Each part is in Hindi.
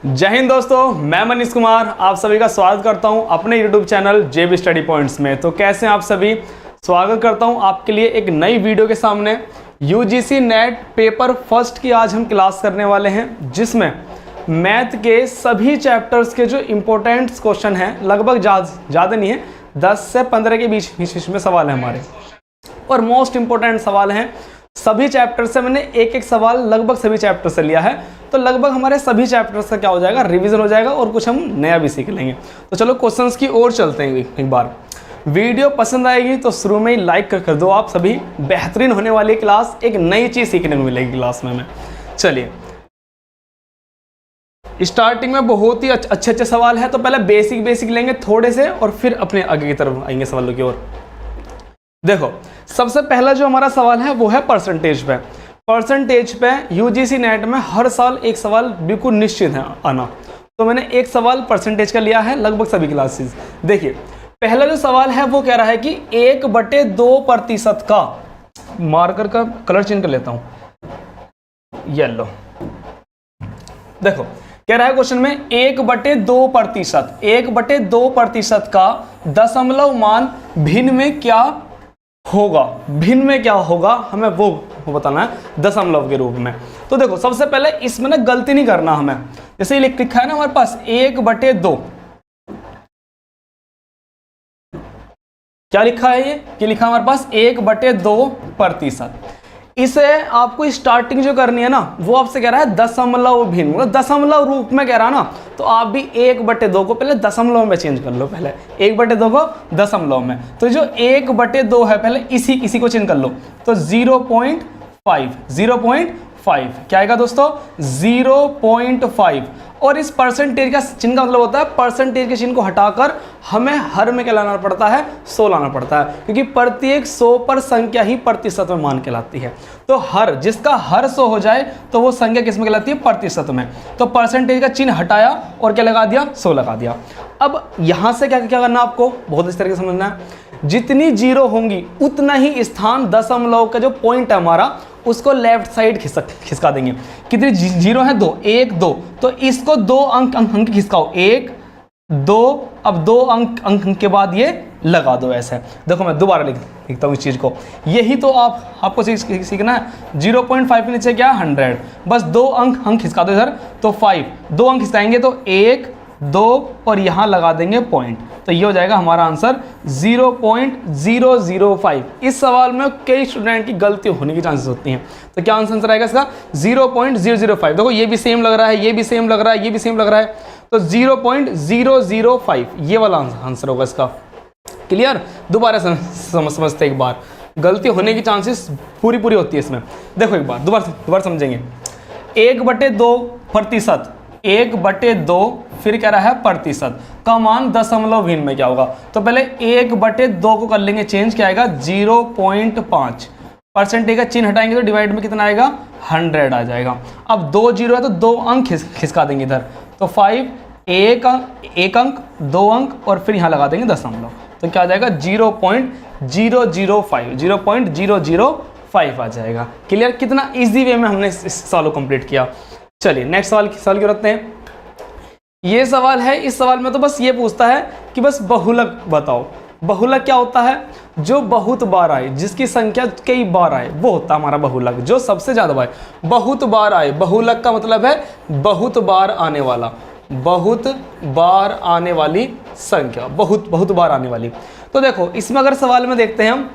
जय हिंद दोस्तों, मैं मनीष कुमार आप सभी का स्वागत करता हूं अपने YouTube channel JB study points में। तो कैसे हैं आप सभी? स्वागत करता हूं आपके लिए एक नई वीडियो के सामने। UGC नेट पेपर फर्स्ट की आज हम क्लास करने वाले हैं, जिसमें मैथ के सभी चैप्टर्स के जो इम्पोर्टेंट क्वेश्चन हैं, लगभग ज़्यादा नहीं है, 10 से 15 के बीच में सवाल है हमारे, और मोस्ट इम्पोर्टेंट सवाल हैं। सभी चैप्टर से मैंने एक एक सवाल लगभग सभी चैप्टर से लिया है, तो लगभग हमारे सभी चैप्टर्स का क्या हो जाएगा, रिवीजन हो जाएगा और कुछ हम नया भी सीख लेंगे। तो चलो क्वेश्चंस की ओर चलते हैं एक बार। वीडियो पसंद आएगी तो शुरू में ही लाइक कर दो आप सभी। बेहतरीन होने वाली क्लास, एक नई चीज सीखने को मिलेगी क्लास में हमें। चलिए स्टार्टिंग में बहुत ही अच्छे सवाल है, तो पहले बेसिक लेंगे थोड़े से और फिर अपने आगे की तरफ आएंगे सवालों की ओर। देखो सबसे पहला जो हमारा सवाल है वो है परसेंटेज पे। परसेंटेज पे UGC नेट में हर साल एक सवाल बिल्कुल निश्चित है आना, तो मैंने एक सवाल परसेंटेज का लिया है लगभग सभी क्लासेस। देखिए पहला जो सवाल है वो कह रहा है कि 1/2% का, मार्कर का कलर चेंज कर लेता हूं, येलो। देखो कह रहा है क्वेश्चन में 1/2% का दशमलव मान भिन्न में क्या होगा। भिन्न में क्या होगा हमें वो बताना है दशमलव के रूप में। तो देखो सबसे पहले इसमें ना गलती नहीं करना हमें। जैसे ये लिखा है ना हमारे पास 1/2, क्या लिखा है ये लिखा है हमारे पास 1/2%। इसे आपको स्टार्टिंग जो करनी है ना वो आपसे कह रहा है दशमलव भिन्न, मतलब दशमलव रूप में कह रहा है ना, तो आप भी 1/2 को पहले दशमलव में चेंज कर लो। पहले 1/2 को दशमलव में, तो जो 1/2 है पहले इसी को चेंज कर लो, तो 0.5 क्या आएगा दोस्तों, 0.5। और इस परसेंटेज का चिन्ह का मतलब होता है, परसेंटेज के चिन्ह को हटाकर हमें हर में क्या लाना पड़ता है, 100 लाना पड़ता है, क्योंकि प्रत्येक 100 पर संख्या ही प्रतिशत में मान कहलाती है। तो हर जिसका हर 100 हो जाए तो वो संख्या किस में कहलाती है, प्रतिशत में। तो परसेंटेज का चिन्ह हटाया और क्या लगा दिया, 100 लगा दिया। अब यहां से क्या करना आपको, बहुत इस तरीके से समझना है। जितनी जीरो होंगी उतना ही स्थान दशमलव का जो पॉइंट है हमारा उसको लेफ्ट साइड खिसका देंगे। कितनी जीरो है, 2, 1 2, तो इसको 2 अंक खिसकाओ, 1 2, अब 2 अंक के बाद ये लगा दो ऐसे। देखो मैं दोबारा लिखता हूँ इस चीज को, यही तो आपको सीखना है। 0.5 के नीचे क्या, 100, बस 2 अंक खिसका दो इधर, तो 5, 2 अंक खिसकाएंगे तो 1 2 और यहाँ लगा देंगे पॉइंट, तो ये हो जाएगा हमारा आंसर 0.005। इस सवाल में कई स्टूडेंट की गलती होने की चांसेस होती हैं, तो क्या आंसर आएगा इसका, 0.005। देखो ये भी सेम लग रहा है, ये भी सेम लग रहा है, ये भी सेम लग रहा है, तो 0.005 ये वाला आंसर होगा इसका। क्लियर? दोबारा समझते एक बार, गलती होने की चांसेस पूरी होती है इसमें। देखो एक बार दोबारा समझेंगे। 1/2%, 1/2 फिर कह रहा है प्रतिशत का मान दशमलव भिन्न में क्या होगा, तो पहले 1/2 को कर लेंगे चेंज, क्या आएगा 0.5। परसेंटेज का चिन्ह हटाएंगे तो डिवाइड में कितना आएगा, 100 आ जाएगा। अब 2 जीरो है तो 2 अंक खिसका देंगे इधर, तो 5, 1 अंक 2 अंक और फिर यहाँ लगा देंगे दशमलव, तो क्या आ जाएगा 0.005 आ जाएगा। क्लियर? कितना ईजी वे में हमने इस सवाल को कंप्लीट किया। चलिए नेक्स्ट सवाल की रखते हैं। ये सवाल है, इस सवाल में तो बस ये पूछता है कि बस बहुलक बताओ। बहुलक क्या होता है, जो बहुत बार आए, जिसकी संख्या कई बार आए, वो होता है हमारा बहुलक, जो सबसे ज्यादा बार बहुत बार आए। बहुलक का मतलब है बहुत बार आने वाला, बहुत बार आने वाली संख्या, बहुत बार आने वाली। तो देखो इसमें अगर सवाल में देखते हैं हम,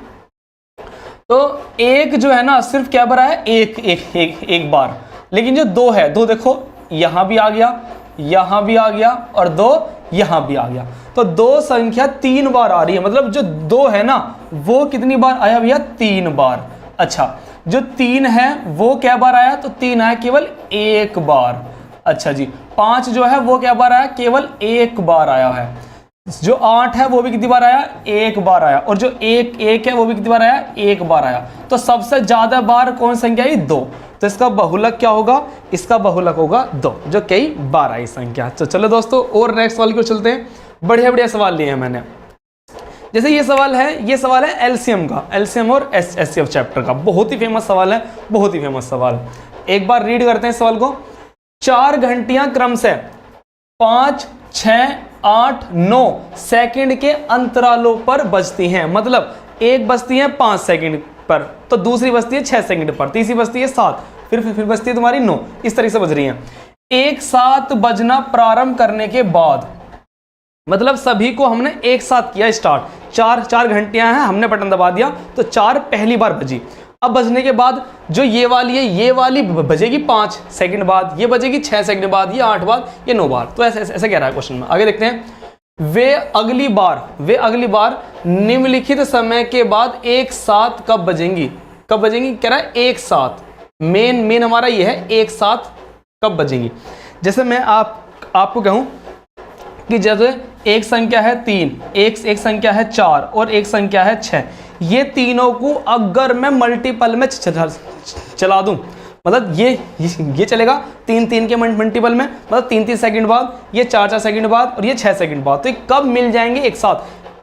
तो एक जो है ना सिर्फ क्या बार आया, एक बार, लेकिन जो 2 है, 2 देखो यहां भी आ गया, यहां भी आ गया और 2 यहां भी आ गया, तो 2 संख्या 3 बार आ रही है। मतलब जो 2 है ना वो कितनी बार आया भैया, 3 बार। अच्छा जो 3 है वो क्या बार आया, तो 3 आया केवल 1 बार। अच्छा जी 5 जो है वो क्या बार आया, केवल 1 बार आया है। जो 8 है वो भी कितनी बार आया, 1 बार आया। और जो 1 है वो भी कितनी बार आया, 1 बार आया। तो सबसे ज्यादा बार कौन संख्या आई, 2, तो इसका बहुलक क्या होगा, इसका बहुलक होगा 2, जो कई बार आई संख्या। तो चलो दोस्तों और नेक्स्ट सवाल की ओर चलते हैं। बढ़िया सवाल लिए हैं मैंने। जैसे ये सवाल है एलसीएम का, एलसीएम और एचसीएफ चैप्टर का, बहुत ही फेमस सवाल है, बहुत ही फेमस सवाल। एक बार रीड करते हैं सवाल को। 4 घंटियां क्रम से 5, 6, 8, 9 सेकंड के अंतरालों पर बजती हैं। मतलब एक बजती है 5 सेकंड पर, तो दूसरी बजती है 6 सेकंड पर, तीसरी बजती है 7, फिर बजती है तुम्हारी 9, इस तरीके से बज रही हैं। एक साथ बजना प्रारंभ करने के बाद, मतलब सभी को हमने एक साथ किया स्टार्ट, 4 घंटियां हैं, हमने बटन दबा दिया तो 4 पहली बार बजी। अब बजने के बाद जो ये वाली है, ये वाली बजेगी 5 सेकंड बाद, ये बजेगी 6 सेकंड बाद, ये 8 बाद, ये 9 बार। तो ऐसे कह रहा है क्वेश्चन में। आगे देखते हैं। वे अगली बार निम्नलिखित समय के बाद एक साथ कब बजेंगी? कब बजेंगी कह रहा है एक साथ। मेन हमारा ये है, एक साथ कब बजेंगी। जैसे मैं आपको कहूं कि जैसे एक संख्या है 3, एक संख्या है 4 और एक संख्या है 6, ये तीनों को अगर मैं मल्टीपल में चला दूं, मतलब ये चलेगा 3 के मल्टीपल में, मतलब 3 सेकंड बाद, ये 4 सेकंड बाद और ये 6 सेकंड बाद, तो ये कब मिल जाएंगे एक साथ?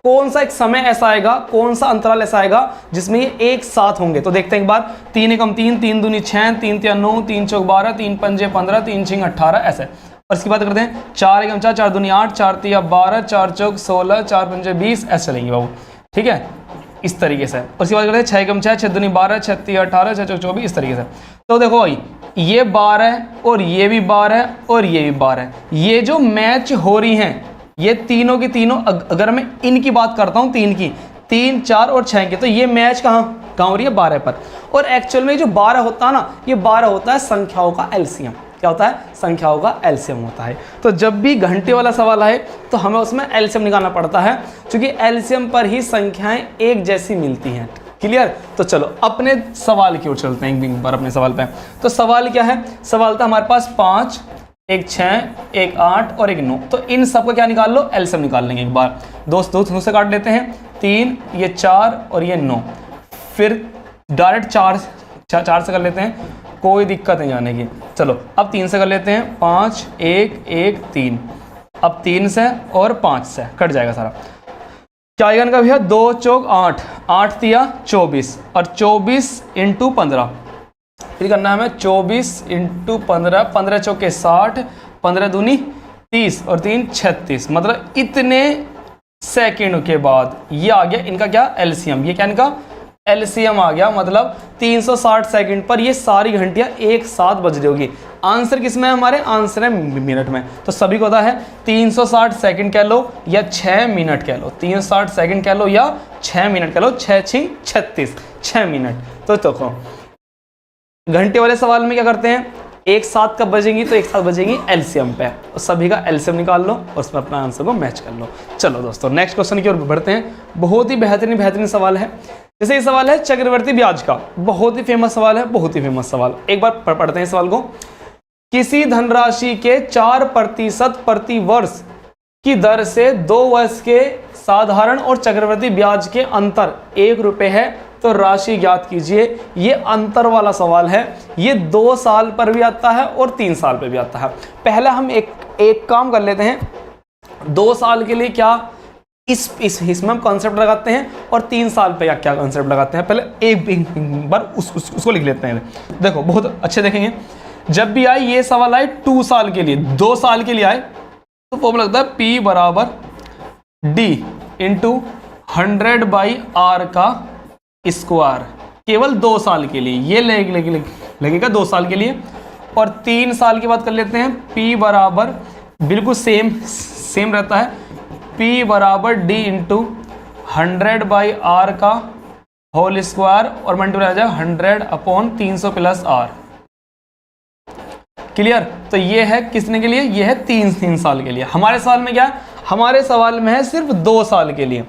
कौन सा एक समय ऐसा आएगा, कौन सा अंतराल ऐसा आएगा जिसमें ये एक साथ होंगे? तो देखते हैं एक बार। 3 एकम 3, 3 दूनी 6, 3 तिया 9, 3 चौक 12, 3 पंजे 15, 3 छिंग 18, ऐसे। और इसकी बात करते हैं 4 एकम 4, 4 दूनी 8, 4 तिया 12, 4 चौक 16, 4 पंजे 20, ऐसे चलेंगे बाबू, ठीक है, इस तरीके से। और इसकी बात करते हैं 6 एकम 6, 6 दूनी 12, 6 तिया 18, 6 चौक 24, इस तरीके से। तो देखो भाई, ये 12 है और ये भी 12 है और ये भी 12 है, ये जो मैच हो रही हैं, ये तीनों की तीनों, अगर मैं इनकी बात करता हूँ 3 की, 3, 4 और 6 की, तो ये मैच कहाँ हो रही है? 12 पर। और एक्चुअल में जो 12 होता है ना, ये 12 होता है संख्याओं का एलसीएम। क्या होता है? संख्याओं का एलसीएम होता है। तो जब भी घंटे वाला सवाल आए तो हमें उसमें एलसीएम निकालना पड़ता है, क्योंकि एलसीएम पर ही संख्याएं एक जैसी मिलती हैं। क्लियर? तो चलो अपने सवाल की ओर चलते हैं एक बार, अपने सवाल पे। तो सवाल क्या है? सवाल था हमारे पास 5, एक 6, एक 8 और एक 9। तो इन सबको क्या निकाल लो? एलसीएम निकाल लेंगे एक बार। दोस्तों से काट लेते हैं, 3, ये 4 और ये 9, फिर डायरेक्ट 4 से कर लेते हैं, कोई दिक्कत नहीं आने की। चलो अब 3 से कर लेते हैं, 5, 1, 1, 3। अब 3 से और 5 से कट जाएगा सारा। क्या आएगा इनका भैया? 2 चौक 8, 8 तिया 24 और 24 इंटू 15। फिर करना है हमें 24 इंटू 15, 15 चौके 60, 15 दूनी 30 और 3 36। मतलब इतने सेकंड के बाद ये आ गया इनका क्या? एलसीएम। ये क्या इनका? एलसीएम आ गया। मतलब 360 सेकंड पर ये सारी घंटियां एक साथ बज रही होगी। आंसर किस में है हमारे? आंसर है मिनट में। तो सभी को पता है 360 सेकंड कह लो या 6 मिनट कह लो, 360 सेकंड कह लो या 6 मिनट कह लो, 6 6 36, 6 मिनट। तो देखो घंटे वाले सवाल में क्या करते हैं? एक साथ कब बजेंगी? तो एक साथ बजेंगी एलसीएम पे, और सभी का एलसीएम निकाल लो और उसमें अपना आंसर को मैच कर लो। चलो दोस्तों नेक्स्ट क्वेश्चन की ओर बढ़ते हैं। बहुत ही बेहतरीन सवाल है। जैसे ये सवाल है चक्रवर्ती ब्याज का, बहुत ही फेमस सवाल है, बहुत ही फेमस सवाल। एक बार पढ़ते हैं सवाल को। किसी धनराशि के 4% प्रति वर्ष की दर से 2 वर्ष के साधारण और चक्रवर्ती ब्याज के अंतर 1 रुपये है, तो राशि ज्ञात कीजिए। ये अंतर वाला सवाल है। ये 2 साल पर भी आता है और 3 साल पर भी आता है। पहले हम एक काम कर लेते हैं। 2 साल के लिए क्या इसमें हम कॉन्सेप्ट लगाते हैं और 3 साल पे क्या कॉन्सेप्ट लगाते हैं, पहले एक बार उसको लिख लेते हैं। देखो बहुत अच्छे देखेंगे। जब भी आए ये सवाल आए 2 साल के लिए, 2 साल के लिए आए, तो फॉर्मूला लगता है P बराबर D इंटू 100/R का स्क्वायर, केवल 2 साल के लिए। ये लगेगा 2 साल के लिए। और 3 साल की बात कर लेते हैं। P बराबर बिल्कुल सेम रहता है, P बराबर D इंटू 100/R का होल स्क्वायर और मल्टीप्लाई आ जाएगा 100/300 प्लस R। क्लियर? तो ये है किसने के लिए? ये है 3 साल के लिए। हमारे सवाल में क्या है? हमारे सवाल में है सिर्फ 2 साल के लिए।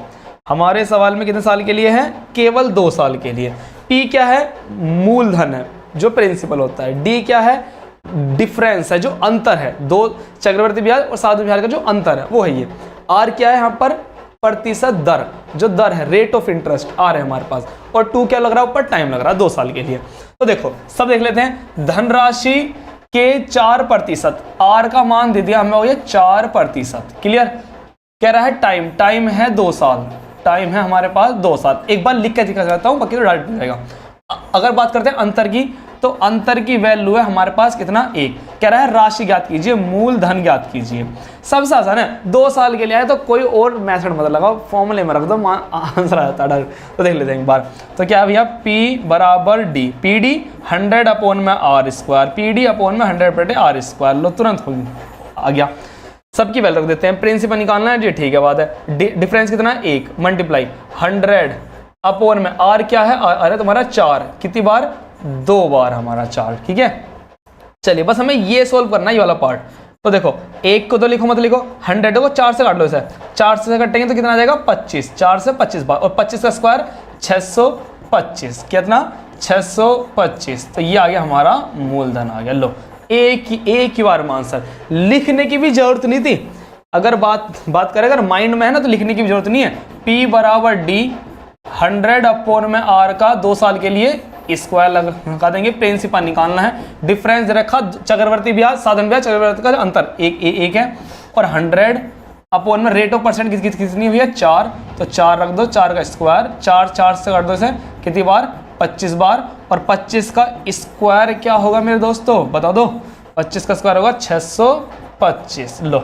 हमारे सवाल में कितने साल के लिए है? केवल 2 साल के लिए। P क्या है? मूलधन है जो प्रिंसिपल होता है। D क्या है? डिफरेंस है जो अंतर है, 2 चक्रवर्ती ब्याज और साधारण ब्याज का जो अंतर है वो है ये। R क्या है यहाँ पर? प्रतिशत दर, जो दर है, रेट ऑफ इंटरेस्ट R है हमारे पास। और 2 क्या लग रहा है ऊपर? टाइम लग रहा है 2 साल के लिए। तो देखो सब देख लेते हैं। धनराशि के 4%, R का मान दे दिया हमें, वो ये 4%। क्लियर? कह रहा है टाइम है 2 साल, टाइम है हमारे पास 2 साल। एक बार लिख के दिखा जाता हूँ, बाकी तो डायरेक्ट जाएगा। अगर बात करते हैं अंतर की, तो अंतर की वैल्यू है हमारे पास कितना 1। कह रहा है राशि ज्ञात कीजिए, मूलधन ज्ञात कीजिए। सबसे आसान है, 2 साल के लिए आए तो कोई और मेथड मत लगाओ, फॉर्मूले में रख दो, आंसर आ जाता है। तो देख लेते हैं एक बार। तो क्या है भैया, P बराबर D, PD 100 अपॉन में R², PD अपॉन में 100/R²। लो तुरंत आ गया। सबकी वैल्यू रख देते हैं। प्रिंसिपल निकालना है जी, ठीक है बात है। डिफरेंस कितना है 1, मल्टीप्लाई 100 अपॉन में R क्या है, R है तुम्हारा 4, कितनी बार 2 बार हमारा 4, ठीक है। चलिए बस हमें ये सोल्व करना है, ये वाला पार्ट। तो देखो 1 को तो लिखो मत लिखो, 100 को 4 से काट लो इसे, 4 से काटेंगे तो कितना आ जाएगा 25, 4 से 25 बार, और 25 का स्क्वायर 625, कितना 625। तो ये आ गया हमारा मूलधन आ गया। लो एक ही बार में आंसर, लिखने की भी जरूरत नहीं थी। अगर बात करें अगर माइंड में है ना तो लिखने की भी जरूरत नहीं है। P बराबर D 100 अपॉन में R का 2 साल के लिए स्क्वायर लगा देंगे। प्रिंसिपल निकालना है, डिफरेंस रखा, चक्रवर्ती ब्याज साधन ब्याज चक्रवर्ती का अंतर एक है, और 100 अपॉन में रेट ऑफ परसेंट कितनी हुई है 4, तो 4 रख दो, 4 का स्क्वायर, 4 से काट दो इसे, कितनी बार 25 बार, और 25 का स्क्वायर क्या होगा मेरे दोस्तों बता दो, 25 का स्क्वायर होगा 625। लो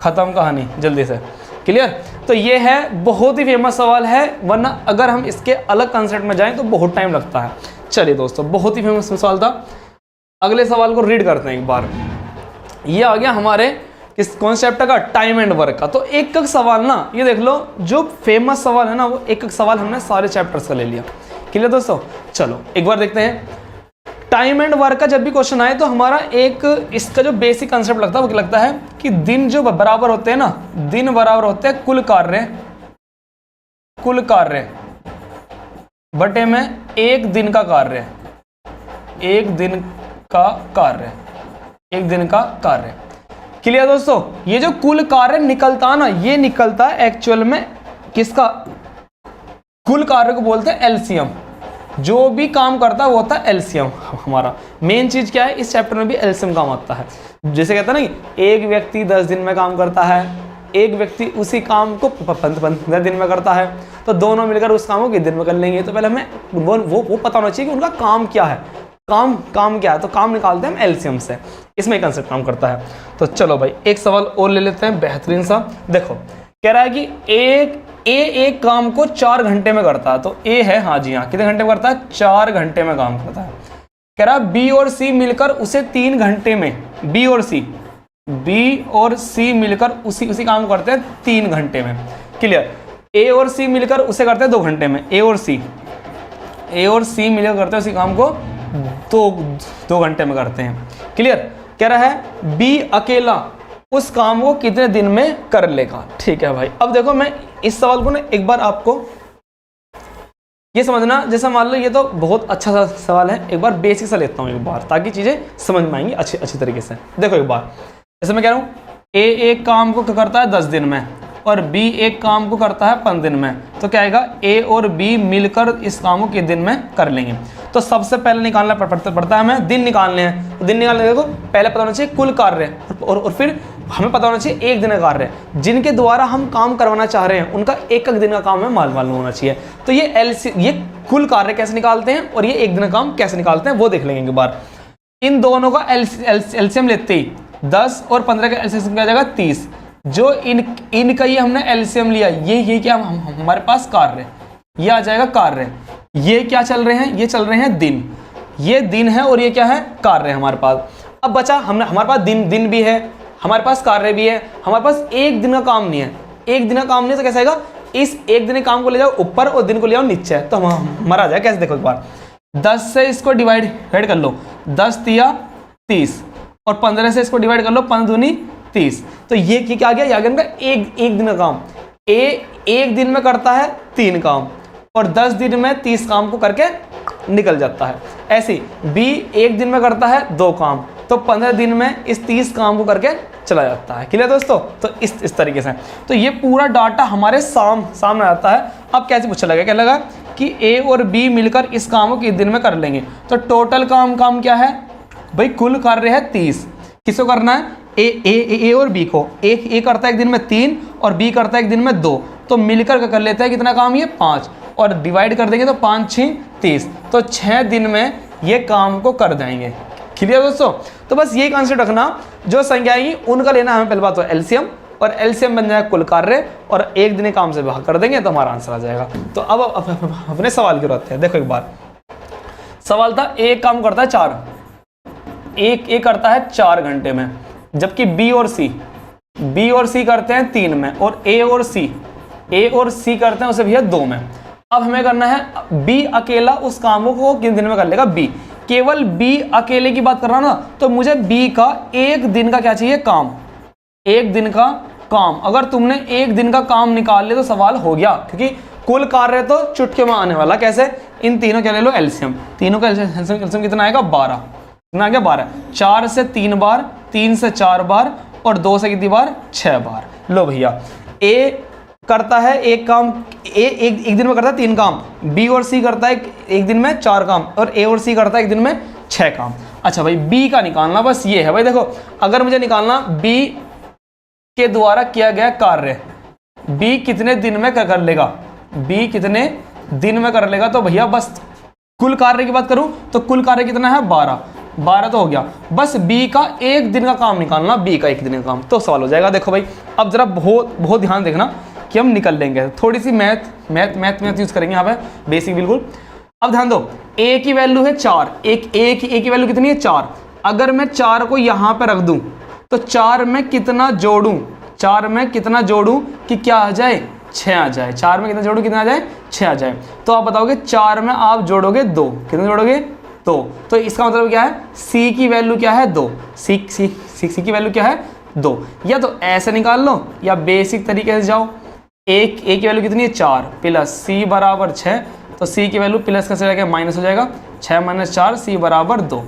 खत्म कहानी, जल्दी से क्लियर। तो ये है बहुत ही फेमस सवाल है, वरना अगर हम इसके अलग कंसेप्ट में जाएं तो बहुत टाइम लगता है। चलिए दोस्तों, बहुत ही फेमस सवाल था। अगले सवाल को रीड करते हैं एक बार। ये आ गया हमारे किस कॉन्सेप्ट का, टाइम एंड वर्क का। तो एक सवाल ना, ये देख लो जो फेमस सवाल है ना, वो एक सवाल हमने सारे चैप्टर्स का ले लिया। क्लियर दोस्तों, चलो एक बार देखते हैं। टाइम एंड वर्क का जब भी क्वेश्चन आए तो हमारा एक इसका जो बेसिक कंसेप्ट लगता है वो लगता है कि दिन जो बराबर होते हैं ना, दिन बराबर होते हैं कुल कार्य बटे में एक दिन का कार्य, एक दिन का कार्य। क्लियर दोस्तों, ये जो कुल कार्य निकलता है ना, ये निकलता है एक्चुअल में किसका, कुल कार्य को बोलते हैं एलसीएम। जो भी काम करता है वो होता है एलसीएम। हमारा मेन चीज क्या है, इस चैप्टर में भी एलसीएम काम आता है। जैसे कहता है ना कि एक व्यक्ति 10 दिन में काम करता है, एक व्यक्ति उसी काम को 15 दिन में करता है, तो दोनों मिलकर उस काम को कितने दिन में कर लेंगे। तो पहले हमें वो पता होना चाहिए कि उनका काम क्या है, काम क्या है, तो काम निकालते हैं हम एलसीएम से। इसमें कंसेप्ट काम करता है। तो चलो भाई एक सवाल और ले लेते हैं बेहतरीन सा। देखो कह रहा है कि एक काम को 4 घंटे में करता है। तो ए है, हाँ जी हाँ, कितने घंटे में करता है 4 घंटे में काम करता है। कह रहा है बी और सी मिलकर उसे 3 घंटे में, बी और सी मिलकर उसी काम करते हैं 3 घंटे में। क्लियर। ए और सी मिलकर उसे करते हैं 2 घंटे में। ए और सी मिलकर करते हैं उसी काम को 2 घंटे में करते हैं। क्लियर। कह रहा है बी अकेला उस काम को कितने दिन में कर लेगा। ठीक है भाई, अब देखो मैं इस सवाल को ना एक बार आपको ये समझना, जैसे मान लो ये तो बहुत अच्छा सा सवाल है, एक बार बेसिक सा लेता हूँ एक बार, ताकि चीजें समझ में आएंगी अच्छी तरीके से। देखो एक बार, जैसे मैं कह रहा हूँ ए एक काम को करता है 10 दिन में और बी एक काम को करता है 5 दिन में, तो क्या आएगा ए और बी मिलकर इस काम को कितने दिन में कर लेंगे। तो सबसे पहले निकालना पड़ता है हमें, दिन निकालने हैं। तो दिन निकालने देखो पहले पता होना चाहिए कुल कार्य, और फिर हमें पता होना चाहिए एक दिन का कार्य जिनके द्वारा हम काम करवाना चाह रहे हैं, उनका एक दिन का काम हमें मालूम होना चाहिए। तो ये कुल कार्य कैसे निकालते हैं और ये एक दिन का काम कैसे निकालते हैं वो देख लेंगे एक बार। इन दोनों का एलसीएम लेते ही 10 और 15 का एलसीएम क्या जाएगा 30। जो इनका ये हमने एलसीएम लिया, ये क्या हमारे पास कार्य, ये आ जाएगा कार्य। ये क्या चल रहे हैं, ये चल रहे हैं दिन, ये दिन है और ये क्या है कार्य हमारे पास। अब बचा हमारे पास दिन भी है, हमारे पास कार्य भी है, हमारे पास एक दिन का काम नहीं है। एक दिन का काम नहीं है तो कैसे आएगा, इस एक दिन के काम को ले जाओ ऊपर और दिन को ले जाओ नीचे, तो हमारा आ जाएगा कैसे। देखो एक बार 10 से इसको डिवाइड कर लो, 10 तिया 30, और 15 से इसको डिवाइड कर लो, 5 दूनी 30। तो ये क्या आ गया, ये आ गया इनका एक दिन का काम। एक दिन में करता है 3 काम और 10 दिन में 30 काम को करके निकल जाता है। ऐसे बी एक दिन में करता है 2 काम, तो 15 दिन में इस 30 काम को करके चला जाता है। क्लियर दोस्तों। तो इस तरीके से तो ये पूरा डाटा हमारे सामने आता है। अब कैसे पूछा लगा, क्या लगा कि ए और बी मिलकर इस काम को किस दिन में कर लेंगे। तो टोटल काम क्या है भाई, कुल कार्य है 30। किसको करना है, ए और बी को। ए करता है एक दिन में 3 और बी करता है एक दिन में 2, तो मिलकर कर लेता है कितना काम, ये 5, और डिवाइड कर देंगे तो 5 6 30। तो 6 दिन में ये काम को कर जाएंगे। क्लियर दोस्तों? तो बस ये कंसेप्ट रखना, जो संख्या आएगी उनका लेना हमें पहले बात तो एलसीएम, और एलसीएम बन जाएगा कुल कार्य, और एक दिन काम से भाग कर देंगे तो हमारा आंसर आ जाएगा। तो अब अपने सवाल की बात है। देखो एक बार सवाल था, एक काम करता है 4, एक करता है 4 घंटे में, जबकि बी और सी करते हैं 3 में, और ए और सी करते हैं उसे भैया 2 में। अब हमें करना है बी अकेला उस कामों को कितने दिन में कर लेगा। बी, केवल बी अकेले की बात कर रहा ना, तो मुझे बी का एक दिन का क्या चाहिए, काम, एक दिन का काम। अगर तुमने एक दिन का काम निकाल लिया तो सवाल हो गया, क्योंकि कुल कार्य तो चुटकी में आने वाला। कैसे? इन तीनों क्या ले लो एलसीएम, तीनों का एलसीएम कितना आएगा 12, कितना आ गया 12, 4 से 3 बार, 3 से 4 बार, और 2 से कितनी बार 6 बार। लो भैया, ए करता है एक काम, एक दिन में करता है 3 काम, बी और सी करता है एक दिन में 4 काम, और ए और सी करता है एक दिन में 6 काम। अच्छा भाई, बी का निकालना बस ये है भाई। देखो अगर मुझे निकालना बी के द्वारा किया गया कार्य, बी कितने दिन में कर लेगा, बी कितने दिन में कर लेगा, तो भैया बस कुल कार्य की बात करूं तो कुल कार्य कितना है 12 तो हो गया। बस बी का एक दिन का काम निकालना, बी का एक दिन का काम, तो सवाल हो जाएगा। देखो भाई, अब जरा बहुत ध्यान देखना कि हम निकल लेंगे, थोड़ी सी मैथ यूज करेंगे यहाँ पे, बेसिक बिल्कुल। अब ध्यान दो, ए की वैल्यू है 4, एक की वैल्यू कितनी है 4। अगर मैं 4 को यहाँ पे रख दूं तो 4 में कितना जोड़ूं, 4 में कितना जोड़ूं कि क्या आ जाए 6 आ जाए। 4 में कितना जोड़ूं, कितना आ जाए 6 आ जाए। तो आप बताओगे 4 में आप जोड़ोगे 2, कितना जोड़ोगे 2, तो इसका मतलब क्या है, सी की वैल्यू क्या है 2, सी की वैल्यू क्या है 2। या तो ऐसे निकाल लो या बेसिक तरीके से जाओ, ए की वैल्यू कितनी है 4 प्लस सी बराबर 6, तो सी की वैल्यू प्लस का जाएगा माइनस हो जाएगा, 6 - 4 सी बराबर 2,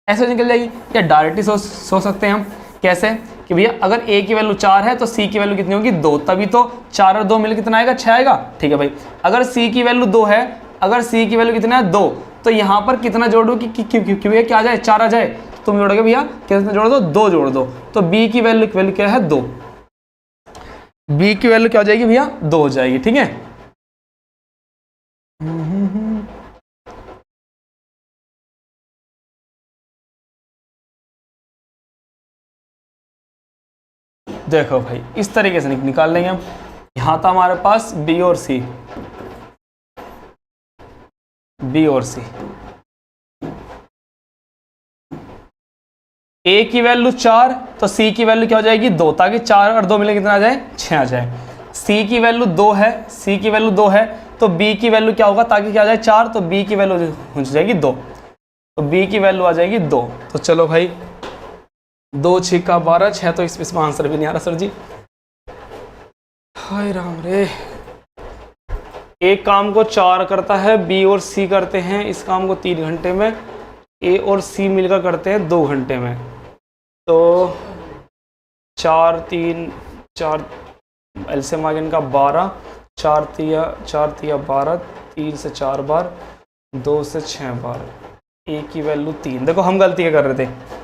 ऐसे निकल जाएगी। या डायरेक्टली सोच सकते हैं हम, कैसे कि भैया अगर ए की वैल्यू 4 है तो सी की वैल्यू कितनी होगी 2, तभी तो 4 और 2 मिलकर कितना आएगा 6 आएगा। ठीक है भाई, अगर सी की वैल्यू 2 है, अगर सी की वैल्यू कितना है 2, तो यहाँ पर कितना जोड़ो कि भैया क्या आ जाए 4 आ जाए, तो तुम जोड़ोगे भैया कितना जोड़ दो 2 जोड़ दो, तो बी की वैल्यू क्या है 2, बी की वैल्यू क्या हो जाएगी भैया 2 हो जाएगी। ठीक है, देखो भाई इस तरीके से निकाल लेंगे हम। यहां था हमारे पास बी और सी, ए की वैल्यू 4 तो सी की वैल्यू क्या हो जाएगी 2, ताकि 4 और 2 मिले कितना आ जाए 6 आ जाए। सी की वैल्यू 2 है, तो बी की वैल्यू क्या होगा, ताकि क्या आ जाए 4, तो बी की वैल्यू हो जाएगी 2, तो बी की वैल्यू आ जाएगी 2। तो चलो भाई 2 × 6 = 12, 6 तो इसमें आंसर भी नहीं आ रहा सर जी, हाय राम रे। एक काम को 4 करता है, बी और सी करते हैं इस काम को 3 घंटे में, ए और सी मिलकर करते हैं 2 घंटे में, तो 4 3 4 एलसीएम आ गया इनका 12, 4 तिया 12, 3 से 4 बार, 2 से 6 बार, ए की वैल्यू 3। देखो हम गलती क्या कर रहे थे,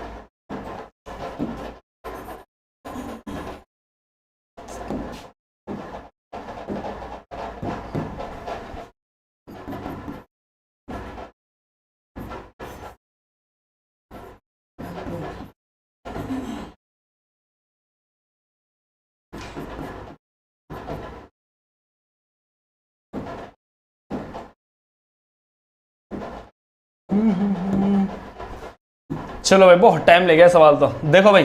चलो भाई बहुत टाइम ले गया सवाल तो। देखो भाई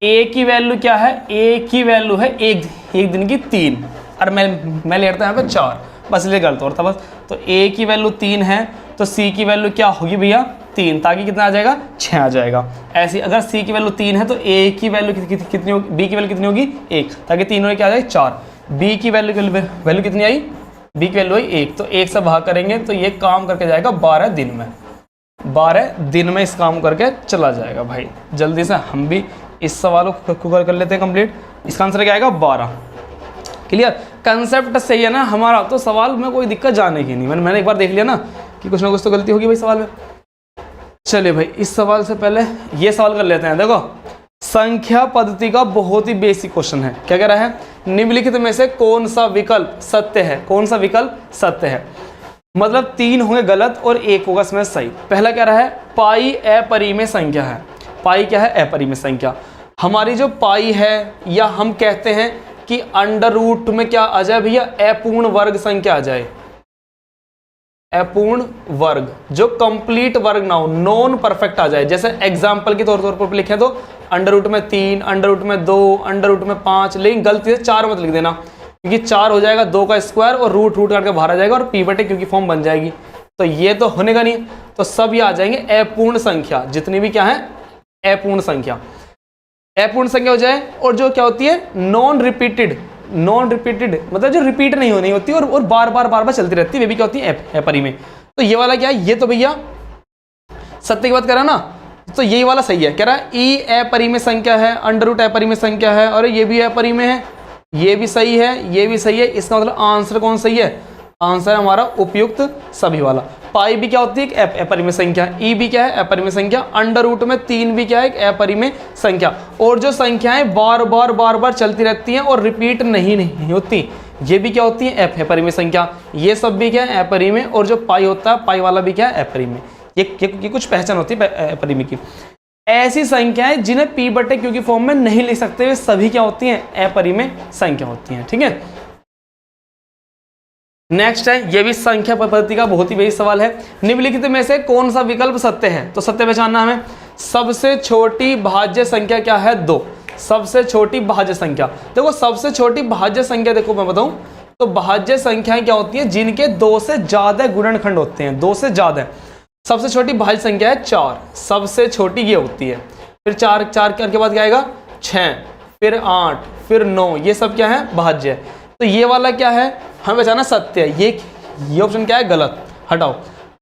ए की वैल्यू क्या है, ए की वैल्यू है एक दिन की 3, और मैं ले रहा यहाँ पे 4, बस इसलिए गलत और था बस। तो ए की वैल्यू 3 है, तो सी की वैल्यू क्या होगी भैया 3, ताकि कितना आ जाएगा 6 आ जाएगा। ऐसे अगर सी की वैल्यू 3 है तो ए की वैल्यू कितनी होगी, बी की वैल्यू कितनी होगी 1, ताकि 3 और क्या आ जाए 4। बी की वैल्यू कितनी आई, बी की वैल्यू आई 1, तो 1 से भाग करेंगे तो ये काम करके जाएगा 12 दिन में, 12 दिन में इस काम करके चला जाएगा। भाई जल्दी से हम भी इस सवाल को कर लेते हैं कंप्लीट। इसका आंसर क्या आएगा 12। क्लियर, कंसेप्ट सही है ना हमारा, तो सवाल में कोई दिक्कत जाने की नहीं। मैंने एक बार देख लिया ना कि कुछ ना कुछ तो गलती होगी भाई सवाल में। चलिए भाई इस सवाल से पहले ये सवाल कर लेते हैं। देखो संख्या पद्धति का बहुत ही बेसिक क्वेश्चन है। क्या कह रहा है, निम्नलिखित में से कौन सा विकल्प सत्य है, कौन सा विकल्प सत्य है। मतलब 3 होंगे गलत और 1 होगा इसमें सही। पहला क्या रहा है, पाई अपरिमेय संख्या है। पाई क्या है, अपरिमेय संख्या। हमारी जो पाई है, या हम कहते हैं कि अंडर रूट में क्या आ जाए भैया, अपूर्ण वर्ग संख्या आ जाए। अपूर्ण वर्ग जो कंप्लीट वर्ग ना हो, नॉन परफेक्ट आ जाए। जैसे एग्जाम्पल के तौर पर लिखें तो अंडर रूट में 3, अंडर रूट में 2, अंडर रूट में 5, लेकिन गलती से 4 मत लिख देना, क्योंकि 4 हो जाएगा 2 का स्क्वायर और रूट काट के बाहर आ जाएगा और पी बटे क्योंकि फॉर्म बन जाएगी, तो ये तो होने का नहीं। तो सब ये आ जाएंगे अपूर्ण संख्या, जितनी भी क्या है अपूर्ण संख्या। अपूर्ण संख्या हो जाए, और जो क्या होती है नॉन रिपीटेड मतलब जो रिपीट नहीं होनी होती और बार बार चलती रहती है, वे भी क्या होती है अपरिमेय। तो ये वाला क्या है, ये तो भैया सत्य की बात कर रहा है ना, तो यही वाला सही है। कह रहा है ई अपरिमेय संख्या है, अंडर रूट अपरिमेय संख्या है, और ये भी अपरिमेय है, ये भी सही है, ये भी सही है। इसका मतलब आंसर कौन सही है, आंसर है हमारा उपयुक्त सभी वाला। पाई भी क्या होती है एक अपरिमेय संख्या, ई भी क्या है अपरिमेय संख्या, अंडर रूट में 3 भी क्या है एक अपरिमेय संख्या। और जो संख्याएं बार बार चलती रहती हैं और रिपीट नहीं होती, ये भी क्या होती है अपरिमेय संख्या। ये सब भी क्या है अपरिमेय, और जो पाई होता है पाई वाला भी क्या है अपरिमेय। ये कुछ पहचान होती है अपरिमेय की। ऐसी संख्याएं जिन्हें पी बटे क्यू की फॉर्म में नहीं लिख सकते, वे सभी क्या होती हैं अपरिमेय संख्या होती हैं। ठीक है, नेक्स्ट है, ये भी संख्या पद्धति का बहुत ही बेसिक सवाल है। निम्नलिखित में से कौन सा विकल्प सत्य है, तो सत्य पहचानना हमें। सबसे छोटी भाज्य संख्या क्या है, 2। सबसे छोटी भाज्य संख्या, देखो सबसे छोटी भाज्य संख्या, देखो मैं बताऊं तो भाज्य संख्याएं क्या होती हैं जिनके 2 से ज्यादा गुणनखंड होते हैं, 2 से ज्यादा। सबसे छोटी भाज्य संख्या है 4, सबसे छोटी ये होती है। फिर 4 के बाद क्या आएगा 6, फिर 8, फिर 9, ये सब क्या है भाज्य। तो ये वाला क्या है हमें पहचाना सत्य है, ये ऑप्शन क्या है गलत, हटाओ।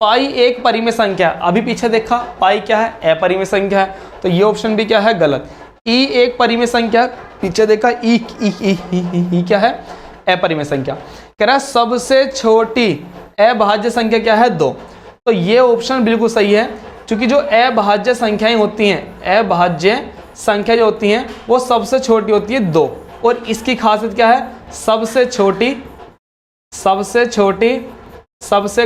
पाई एक परिमेय संख्या, अभी पीछे देखा पाई क्या है अपरिमेय संख्या है, तो ये ऑप्शन भी क्या है गलत। ई एक परिमेय संख्या, पीछे देखा ई क्या है अपरिमेय संख्या। कह रहा है सबसे छोटी अभाज्य संख्या क्या है 2, तो ये ऑप्शन बिल्कुल सही है, क्योंकि जो अभाज्य संख्याएं होती हैं, अभाज्य संख्या जो होती हैं वो सबसे छोटी होती है 2, और इसकी खासियत क्या है, सबसे छोटी, सबसे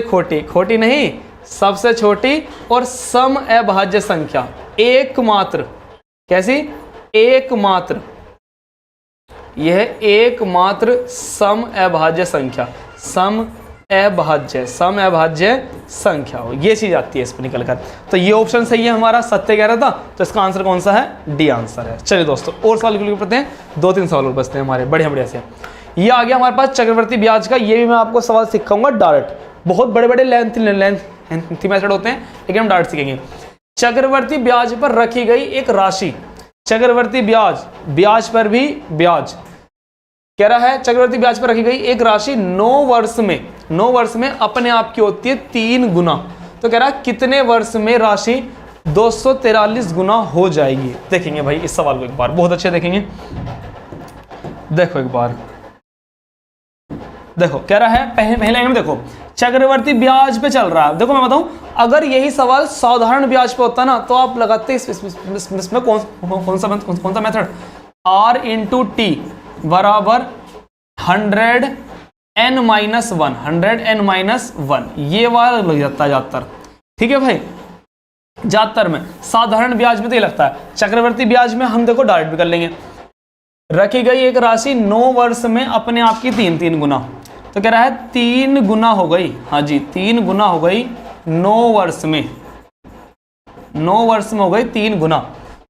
खोटी, खोटी नहीं, सबसे छोटी और सम अभाज्य संख्या, एकमात्र, कैसी एकमात्र, यह एकमात्र सम अभाज्य संख्या, सम अभाज्य संख्या हो, ये चीज आती है इस पर निकल कर। तो ये ऑप्शन सही है हमारा, सत्य कह रहा था, तो इसका आंसर कौन सा है, डी आंसर है। चलिए दोस्तों और सवाल करते हैं, 2-3 सवाल और बचते हैं हमारे बढ़िया से। ये आ गया हमारे पास चक्रवर्ती ब्याज का, ये भी मैं आपको सवाल सिखाऊंगा डायरेक्ट। बहुत बड़े लेंथी मेथड होते हैं, लेकिन हम डायरेक्ट सीखेंगे। चक्रवर्ती ब्याज पर रखी गई एक राशि, चक्रवर्ती ब्याज पर भी ब्याज, कह रहा है चक्रवर्ती ब्याज पर रखी गई एक राशि 9 वर्ष में अपने आप की होती है 3 गुना। तो कह रहा है कितने वर्ष में राशि 243 गुना हो जाएगी। देखेंगे भाई इस सवाल को एक बार, बहुत अच्छे देखेंगे। देखो एक बार, देखो कह रहा है पहले लाइन में देखो चक्रवर्ती ब्याज पे चल रहा है। देखो मैं बताऊं, अगर यही सवाल साधारण ब्याज पे होता ना तो आप लगाते इसमें कौन सा मेथड, R इंटू टी बराबर 100n-1, ये वाला लग जाता है ज्यादातर। ठीक है भाई, ज्यादातर में, साधारण ब्याज में तो ये लगता है, चक्रवर्ती ब्याज में हम देखो डायरेक्ट भी कर लेंगे। रखी गई एक राशि 9 वर्ष में अपने आप की 3 गुना, तो कह रहा है 3 गुना हो गई, हाँ जी 3 गुना हो गई 9 वर्ष में, 9 वर्ष में हो गई 3 गुना।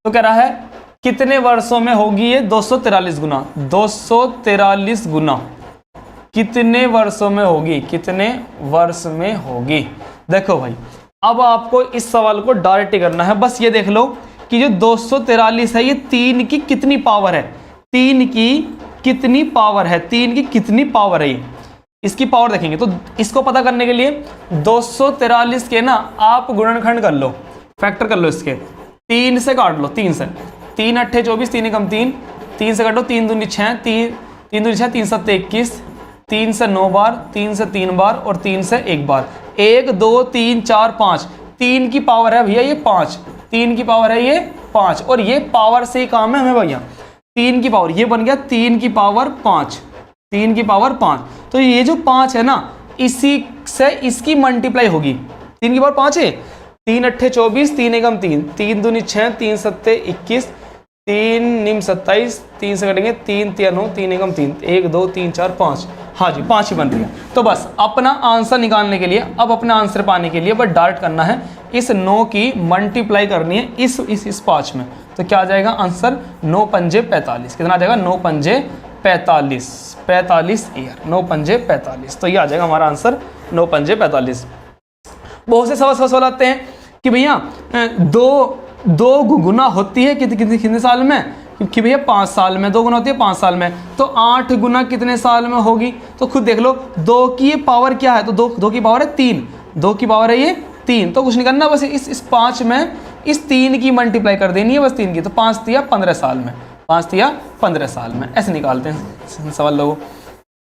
तो कह रहा है कितने वर्षों में होगी ये 243 गुना, 243 गुना कितने वर्षों में होगी, कितने वर्ष में होगी। देखो भाई अब आपको इस सवाल को डायरेक्ट करना है, बस ये देख लो कि जो 243 है ये 3 की कितनी पावर है, 3 की कितनी पावर है, 3 की कितनी पावर है ये, इसकी पावर देखेंगे। तो इसको पता करने के लिए 243 के ना आप गुणनखंड कर लो, फैक्टर कर लो, इसके 3 से काट लो, 3 से, 3 8 24, 3 एकम 3, 3 से काटो 3 दूनी 6, 3 दूनी 6, 3 7 21, 3 से 9 बार, 3 से 3 बार और 3 से 1 बार, 1 2 3 4 5, 3 की पावर है भैया ये 5, 3 की पावर है ये 5, और ये पावर से ही काम है हमें भैया, 3 की पावर, ये बन गया 3 की पावर 5, 3 की पावर 5। तो ये जो 5 है ना, इसी से इसकी मल्टीप्लाई होगी। 3 की पावर 5 है, 3 अट्ठे 24, 3 एकम 3, 3 दूनी 6, 3 सत्ते 21, 3 निम 27, 3 से कटेंगे 3 तिया 9, 3 एकम 3, 1 2 3 4 5, हाँ जी 5 ही बन रही है। तो बस अपना आंसर निकालने के लिए, अब अपना आंसर पाने के लिए बस डायरेक्ट करना है, इस 9 की मल्टीप्लाई करनी है इस 5 में। तो क्या आ जाएगा आंसर, 9 पंजे 45। कितना आ जाएगा, 9 पंजे 45, 45 ईयर, 9 पंजे 45। तो ये आ जाएगा हमारा आंसर 9 पंजे 45। बहुत से सवाल आते हैं कि भैया दो गुना होती है कितने साल में, कि भैया 5 साल में, 2 गुना होती है 5 साल में, तो 8 गुना कितने साल में होगी। तो खुद देख लो, 2 की पावर क्या है, तो 2 की पावर है 3, 2 की पावर है ये 3, तो कुछ नहीं करना, बस इस 5 में इस 3 की मल्टीप्लाई कर देनी है, बस 3 की। तो 5 तिया 15 साल में, 5 तिया 15 साल में, ऐसे निकालते हैं सवाल लोगों।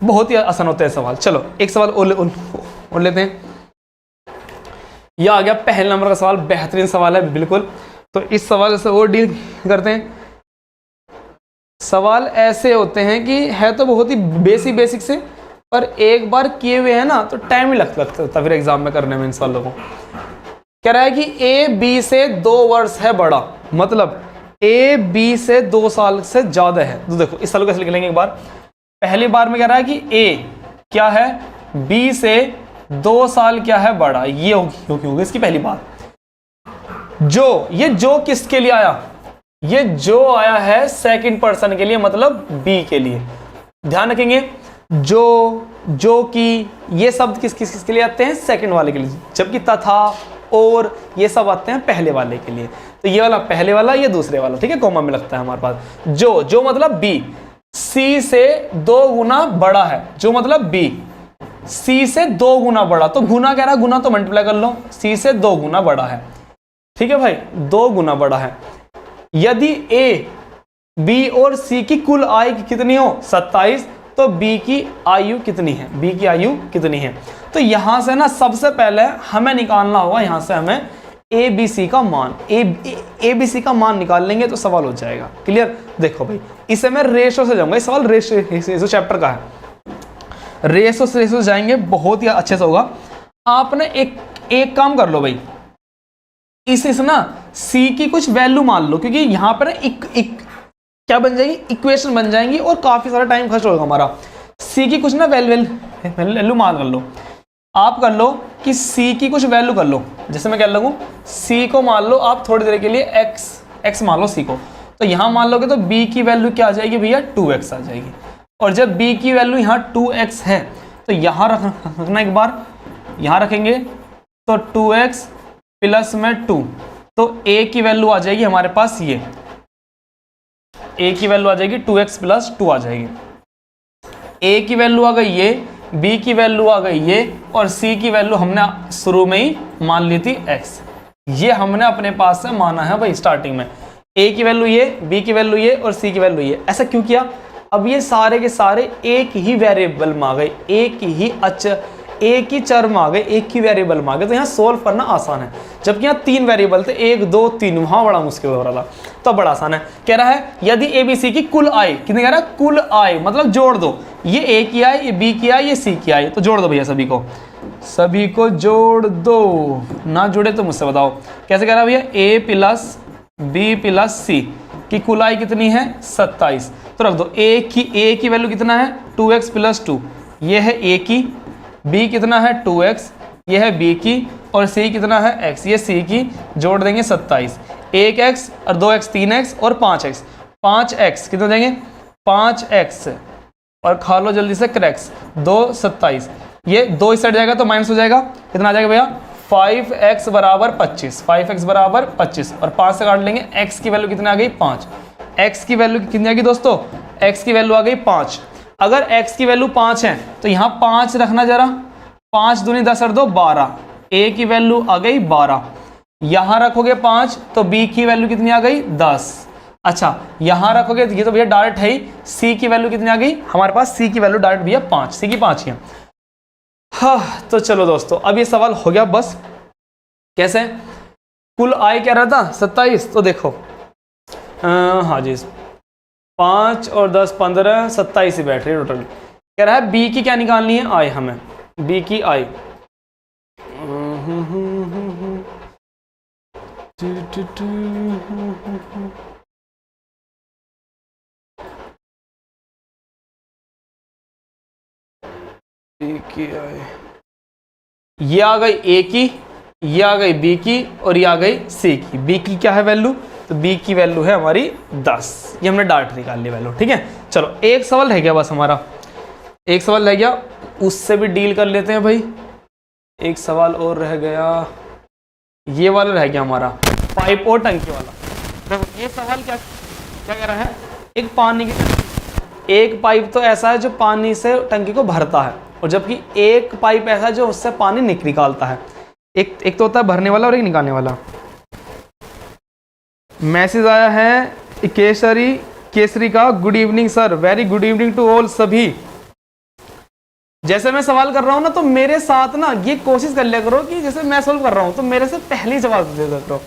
बहुत ही आसान होता है सवाल। चलो एक सवाल और लेते हैं। यह आ गया पहले नंबर का सवाल, बेहतरीन सवाल है बिल्कुल। तो इस सवाल से और डील करते हैं। सवाल ऐसे होते हैं कि है तो बहुत ही बेसिक से, पर एक बार किए हुए हैं ना तो टाइम ही लगता फिर एग्जाम में करने में इन सवालों को। कह रहा है कि ए बी से 2 वर्ष है बड़ा, मतलब ए बी से 2 साल से ज्यादा है। तो देखो इस साल कैसे लिख लेंगे एक बार। पहली बार में कह रहा है कि ए क्या है, बी से 2 साल क्या है बड़ा, ये होगी इसकी पहली बात। जो किसके लिए आया, ये जो आया है सेकंड पर्सन के लिए, मतलब बी के लिए। ध्यान रखेंगे, जो कि ये शब्द किसके लिए आते हैं, सेकंड वाले के लिए, जबकि तथा और ये सब आते हैं पहले वाले के लिए। तो ये वाला पहले वाला, ये दूसरे वाला, ठीक है, कॉमा में लगता है हमारे पास। जो मतलब बी, सी से 2 गुना बड़ा है, जो मतलब बी सी से 2 गुना बड़ा। तो गुना कह रहा है, गुना तो मल्टीप्लाई कर लो, सी से 2 गुना बड़ा है, ठीक है भाई, 2 गुना बड़ा है। यदि ए, बी और सी की कुल आयु कितनी हो 27, तो बी की आयु कितनी है, बी की आयु कितनी है। तो यहां से ना सबसे पहले हमें निकालना होगा, यहां से हमें ए बी सी का मान, ए बी सी का मान निकाल लेंगे तो सवाल हो जाएगा क्लियर। देखो भाई, इसे मैं रेशो से जाऊंगा, इस सवाल रेशो चैप्टर का है, रेशो से जाएंगे, बहुत ही अच्छे से होगा। आपने एक काम कर लो भाई, इस ना सी की कुछ वैल्यू मान लो, क्योंकि यहां पर क्या बन जाएगी, इक्वेशन बन जाएंगी और काफी सारा टाइम खर्च होगा हमारा। सी की कुछ ना वैल्यू मान कर लो, आप कर लो कि सी की कुछ वैल्यू कर लो। जैसे मैं क्या लगूं, सी को मान लो आप थोड़ी देर के लिए एक्स मान लो सी को, तो यहां मान लोगे तो बी की वैल्यू क्या आ जाएगी भैया, 2x आ जाएगी। और जब b की वैल्यू यहाँ 2x है तो यहाँ रखना एक बार, यहाँ रखेंगे तो 2x प्लस में 2, तो a की वैल्यू आ जाएगी हमारे पास, ये a की वैल्यू आ जाएगी 2x प्लस 2 आ जाएगी। a की वैल्यू आ गई ये, b की वैल्यू आ गई ये, और c की वैल्यू हमने शुरू में ही मान ली थी x। ये हमने अपने पास से माना है भाई स्टार्टिंग में, a की वैल्यू ये, b की वैल्यू ये और c की वैल्यू ये। ऐसा क्यों किया, अब ये सारे के सारे एक ही वेरिएबल में आ गए, एक ही चर में आ गए, एक ही वेरिएबल में आ गए, तो यहाँ सोल्व करना आसान है। जबकि यहाँ 3 वेरिएबल थे, 1 2 3, वहाँ बड़ा मुश्किल हो रहा था, तो बड़ा आसान है। कह रहा है यदि ए बी सी की कुल आय, कितने कह रहा है, कुल आय मतलब जोड़ दो, ये ए की आय, ये बी की आय, ये सी की आय, तो जोड़ दो भैया सभी को जोड़ दो। ना जुड़े तो मुझसे बताओ कैसे। कह रहा है भैया ए प्लस बी प्लस सी की कुल आय कितनी है 27, तो रख दो ए की वैल्यू कितना है 2x प्लस 2, ये है ए की, b कितना है 2x, ये है b की, और c कितना है x, ये c की, जोड़ देंगे 27, 1x और 2x 3x और 5x, 5x कितना देंगे 5x, और खा लो जल्दी से क्रैक्स, 2 27, ये 2 इस साइड जाएगा तो माइनस हो जाएगा, कितना आ जाएगा भैया 5x बराबर 25, 5x बराबर 25, और 5 से काट लेंगे, x की वैल्यू कितनी आ गई 5, x की वैल्यू कितनी आ गई दोस्तों, x की वैल्यू आ गई 5। अगर x की वैल्यू 5 है तो यहाँ 5 रखना जरा, 5 दूनी 10 और 2 12, a की वैल्यू आ गई 12, यहाँ रखोगे 5 तो b की वैल्यू कितनी आ गई 10। अच्छा यहाँ रखोगे, ये तो भैया डायरेक्ट है ही, c की वैल्यू कितनी आ गई हमारे पास, c की वैल्यू डायरेक्ट भैया 5, c की 5 ही है। हाँ तो चलो दोस्तों, अब ये सवाल हो गया बस। कैसे, कुल आय क्या रहा था 27, तो देखो हाँ जी 5 और 10 15 27 ही बैठ रही है टोटल। कह रहा है बी की क्या निकालनी है आय हमें, बी की आई, बी की आई, ये आ गई ए की, ये आ गई बी की और ये आ गई सी की। बी की क्या है वैल्यू, तो बी की वैल्यू है हमारी 10। ये हमने डायरेक्ट निकाल ली वैल्यू, ठीक है। चलो एक सवाल रह गया बस हमारा, एक सवाल रह गया, उससे भी डील कर लेते हैं भाई। एक सवाल और रह गया, ये वाला रह गया हमारा, पाइप और टंकी वाला। देखो ये सवाल क्या क्या कह रहा है, एक पानी की, एक पाइप तो ऐसा है जो पानी से टंकी को भरता है, और जबकि एक पाइप ऐसा है जो उससे पानी निकालता है। एक तो होता है भरने वाला और एक निकालने वाला। मैसेज आया है केसरी का, good evening sir, very good evening to all सभी। जैसे मैं सवाल कर रहा हूं ना, तो मेरे साथ ना ये कोशिश कर लिया करो कि जैसे मैं सॉल्व कर रहा हूं तो मेरे से पहले जवाब दे दो करो।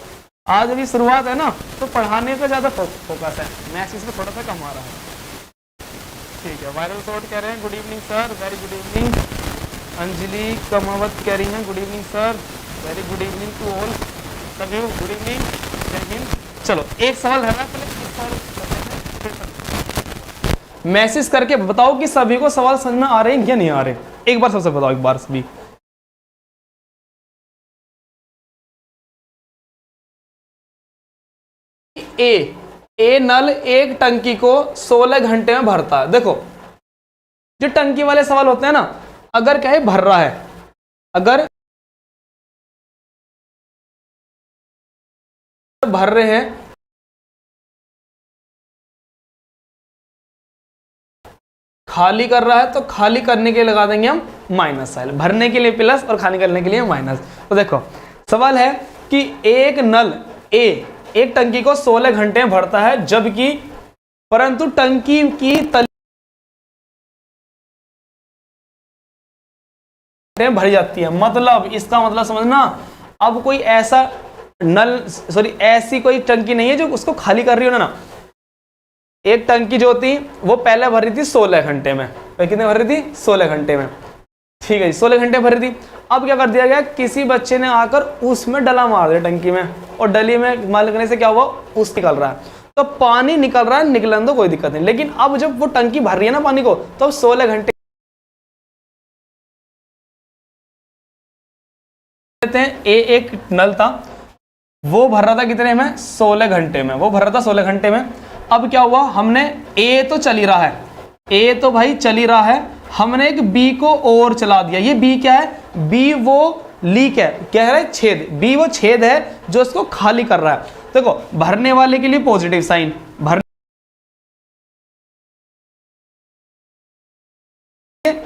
आज अभी शुरुआत है ना, तो पढ़ाने पे ज्यादा फोकस है, मैसेज पे थोड़ा सा कम आ रहा है। ठीक है, वायरल थॉट कह रहे हैं good evening sir, very good evening. Anjali Kamawat कह रही हैं good evening sir, very good evening to all सभी, गुड इवनिंग, जय हिंद। चलो एक सवाल है ना, पहले इस सवाल मैसेज करके बताओ कि सभी को सवाल समझ में आ रहे हैं या नहीं आ रहे। एक बार सबसे बताओ, एक बार सभी। ए नल एक टंकी को 16 घंटे में भरता है। देखो जो टंकी वाले सवाल होते हैं ना, अगर कहे भर रहा है, अगर भर रहे हैं, खाली कर रहा है, तो खाली करने के लिए लगा देंगे हम माइनस साइन, भरने के लिए प्लस और खाली करने के लिए माइनस। तो देखो सवाल है कि एक नल एक टंकी को 16 घंटे में भरता है, जबकि परंतु टंकी की तली भरी जाती है। मतलब इसका मतलब समझना, अब कोई ऐसा ऐसी कोई टंकी नहीं है जो उसको खाली कर रही हो ना। एक टंकी जो थी वो पहले भर रही थी 16 घंटे में, कितने भर रही थी 16 घंटे में, ठीक है जी 16 घंटे भर रही थी। अब क्या कर दिया गया, किसी बच्चे ने आकर उसमें डला मार दिया टंकी में, और डली में मार लगने से क्या हुआ, उस निकल रहा है, तो पानी निकल रहा है, निकलन दो कोई दिक्कत नहीं। लेकिन अब जब वो टंकी भर रही है ना पानी को, तो 16 घंटे एक नल था, वो भर रहा था कितने में, 16 घंटे में, वो भर रहा था 16 घंटे में। अब क्या हुआ, हमने ए तो चल ही रहा है, ए तो भाई चल ही रहा है, हमने एक बी को और चला दिया। ये बी क्या है, बी वो लीक है, क्या है छेद, बी वो छेद है जो इसको खाली कर रहा है। देखो भरने वाले के लिए पॉजिटिव साइन, भरने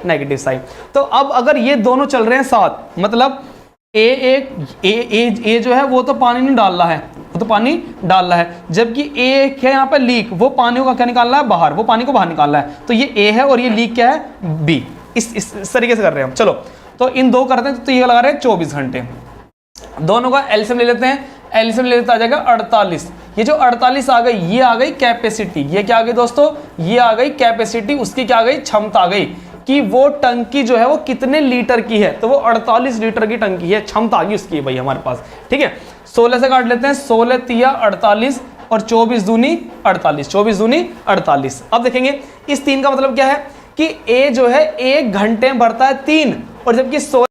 नेगेटिव साइन। तो अब अगर ये दोनों चल रहे हैं साथ, मतलब ए जो है वो तो पानी नहीं डाल रहा है, वो तो पानी डाल रहा है, जबकि ए क्या यहाँ पे लीक, वो पानी को क्या निकाल रहा है, बाहर, वो पानी को बाहर निकाल रहा है। तो ये ए है और ये लीक क्या है, बी। इस तरीके से कर रहे हैं हम। चलो तो इन दो करते हैं, तो ये लगा रहे हैं 24 घंटे। दोनों का एलसीएम ले लेते हैं, एलसीएम ले लेते आ जाएगा 48। ये जो 48 आ गई, ये आ गई कैपेसिटी, ये क्या आ गई दोस्तों, ये आ गई कैपेसिटी, उसकी क्या आ गई, क्षमता आ गई कि वो टंकी जो है वो कितने लीटर की है, तो वो 48 लीटर की टंकी है, क्षमता आ गई उसकी भाई हमारे पास, ठीक है। 16 से काट लेते हैं, 16 तिया 48 और 24 दूनी 48, 24 दूनी 48। अब देखेंगे इस 3 का मतलब क्या है कि ए जो है 1 घंटे में भरता है 3, और जबकि 16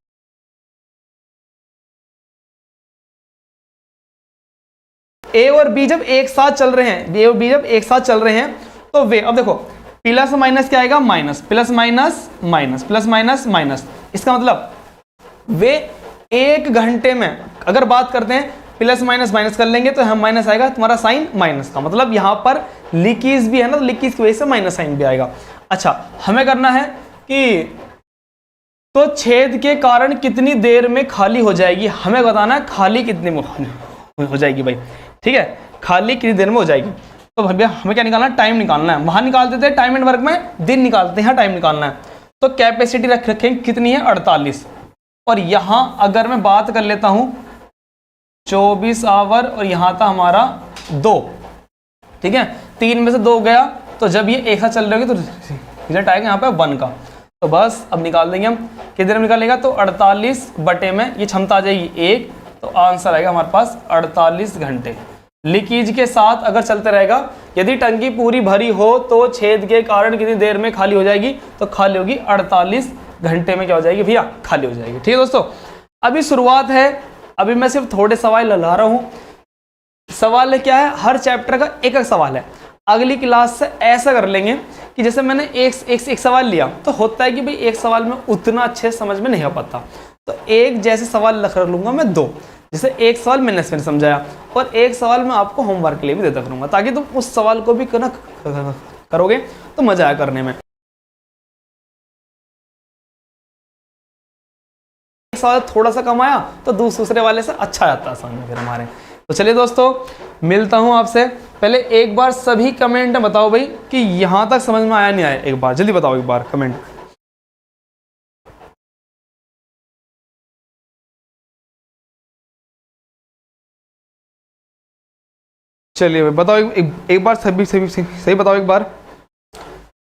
ए और बी जब एक साथ चल रहे हैं, ए और बी जब एक साथ चल रहे हैं, तो वे, अब देखो प्लस माइनस क्या आएगा, minus, plus minus minus, plus minus minus. इसका मतलब वे 1 घंटे में, अगर बात करते हैं प्लस माइनस माइनस कर लेंगे तो हम माइनस आएगा, तुम्हारा साइन माइनस का, मतलब यहां पर लीकेज भी है ना, तो लीकेज की वजह से माइनस साइन भी आएगा। अच्छा हमें करना है कि तो छेद के कारण कितनी देर में खाली हो जाएगी, हमें बताना है खाली कितने में हो जाएगी भाई, ठीक है, खाली कितनी देर में हो जाएगी। तो भैया हमें क्या निकालना है, टाइम निकालना है। वहां निकालते थे टाइम एंड वर्क में दिन निकालते हैं, टाइम निकालना है। तो कैपेसिटी रखेंगे कितनी है, 48, और यहां अगर मैं बात कर लेता हूं 24 आवर, और यहां था हमारा 2, ठीक है, 3 में से 2 गया, तो जब ये एक साथ चल रहे होंगे तो रिजल्ट आएगा यहाँ पे 1 का। तो बस अब निकाल देंगे हम, कितनी देर में निकालेगा, तो 48 बटे में ये क्षमता आ जाएगी 1, तो आंसर आएगा हमारे पास 48 घंटे। लीकेज के साथ अगर चलते रहेगा, यदि टंकी पूरी भरी हो तो छेद के कारण कितनी देर में खाली हो जाएगी, तो खाली होगी 48 घंटे में क्या हो जाएगी भैया, खाली हो जाएगी। ठीक है दोस्तों, अभी शुरुआत है, अभी मैं सिर्फ थोड़े सवाल ला रहा हूँ। सवाल क्या है, हर चैप्टर का एक एक सवाल है। अगली क्लास से ऐसा कर लेंगे कि जैसे मैंने एक सवाल लिया, तो होता है कि भाई एक सवाल में उतना अच्छे समझ में नहीं आ पाता, तो एक जैसे सवाल रख लूंगा मैं 2, जैसे एक सवाल मैंने समझाया और एक सवाल मैं आपको होमवर्क के लिए भी देता करूंगा, ताकि तुम उस सवाल को भी करोगे तो मजा आया करने में। एक सवाल थोड़ा सा कम आया तो दूसरे वाले से अच्छा जाता है समझ में फिर हमारे। तो चलिए दोस्तों, मिलता हूं आपसे। पहले एक बार सभी कमेंट में बताओ भाई कि यहां तक समझ में आया नहीं आया, एक बार जल्दी बताओ, एक बार कमेंट। चलिए भाई बताओ, एक बार सही बताओ एक बार।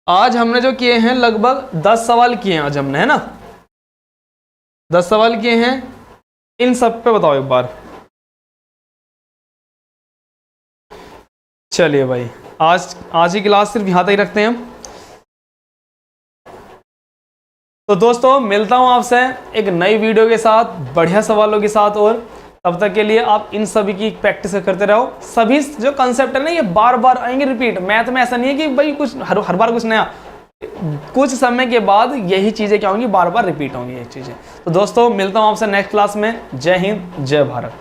आज हमने जो किए हैं लगभग 10 सवाल किए हैं आज हमने, है ना, 10 सवाल किए हैं, इन सब पे बताओ एक बार। चलिए भाई, आज की क्लास सिर्फ यहाँ तक ही रखते हैं हम। तो दोस्तों मिलता हूँ आपसे एक नई वीडियो के साथ, बढ़िया सवालों के साथ, और तब तक के लिए आप इन सभी की प्रैक्टिस करते रहो। सभी जो कंसेप्ट है ना, ये बार बार आएंगे रिपीट। मैथ में ऐसा नहीं है कि भाई कुछ हर बार कुछ नया, कुछ समय के बाद यही चीज़ें क्या होंगी, बार बार रिपीट होंगी ये चीज़ें। तो दोस्तों मिलता हूँ आपसे नेक्स्ट क्लास में। जय हिंद, जय भारत।